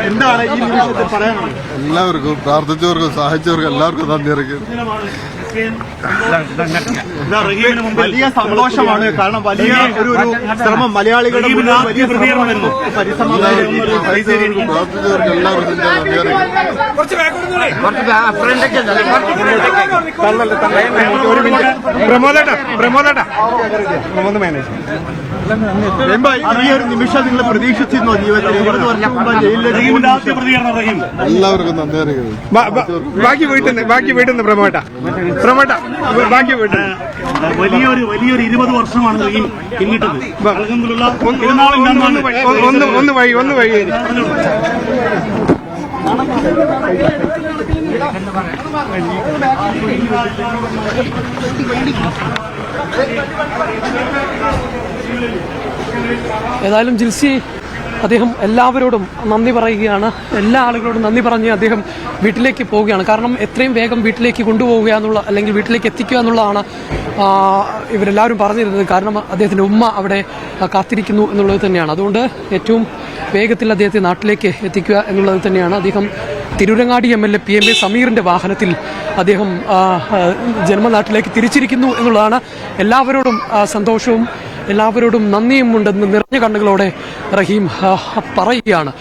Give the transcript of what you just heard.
എന്താണ് ഈ നിമിഷത്തിൽ പറയാനുള്ളത്? എല്ലാവർക്കും പ്രാർത്ഥിച്ചവർക്കും സഹായിച്ചവർക്കും എല്ലാവർക്കും നന്ദി അറിയിക്കുന്നു. വലിയ സന്തോഷമാണ്. കാരണം വലിയ ഒരു ശ്രമം മലയാളികളുടെ പ്രാർത്ഥിച്ചവർക്ക് എല്ലാവർക്കും നന്ദി ഈ ഒരു നിമിഷം നിങ്ങൾ പ്രതീക്ഷിച്ചിരുന്നോ ജീവിതത്തിൽ? 20 വർഷം മുമ്പ് ജയിലിലേക്ക് എല്ലാവർക്കും നന്ദി അറിയിക്കുന്നു. ബാക്കി വീട്ടിൽ നിന്ന് പ്രമോട്ട ബാക്കി വീട്ടിൽ വലിയൊരു 20 വർഷമാണ് പിന്നിട്ടത്. ഒന്ന് വഴി ഏതായാലും ജിൽസി അദ്ദേഹം എല്ലാവരോടും നന്ദി പറയുകയാണ്. എല്ലാ ആളുകളോടും നന്ദി പറഞ്ഞ് അദ്ദേഹം വീട്ടിലേക്ക് പോവുകയാണ്. കാരണം എത്രയും വേഗം വീട്ടിലേക്ക് കൊണ്ടുപോവുക എന്നുള്ള, അല്ലെങ്കിൽ വീട്ടിലേക്ക് എത്തിക്കുക എന്നുള്ളതാണ് ഇവരെല്ലാവരും പറഞ്ഞിരുന്നത്. കാരണം അദ്ദേഹത്തിൻ്റെ ഉമ്മ അവിടെ കാത്തിരിക്കുന്നു എന്നുള്ളത് തന്നെയാണ്. അതുകൊണ്ട് ഏറ്റവും വേഗത്തിൽ അദ്ദേഹത്തെ നാട്ടിലേക്ക് എത്തിക്കുക എന്നുള്ളത് തന്നെയാണ്. അദ്ദേഹം തിരൂരങ്ങാടി MLA PMA സമീറിൻ്റെ വാഹനത്തിൽ അദ്ദേഹം ജന്മനാട്ടിലേക്ക് തിരിച്ചിരിക്കുന്നു എന്നുള്ളതാണ്. എല്ലാവരോടും സന്തോഷവും എല്ലാവരോടും നന്ദിയും ഉണ്ടെന്ന് നിറഞ്ഞ കണ്ണുകളോടെ റഹീം പറയുകയാണ്.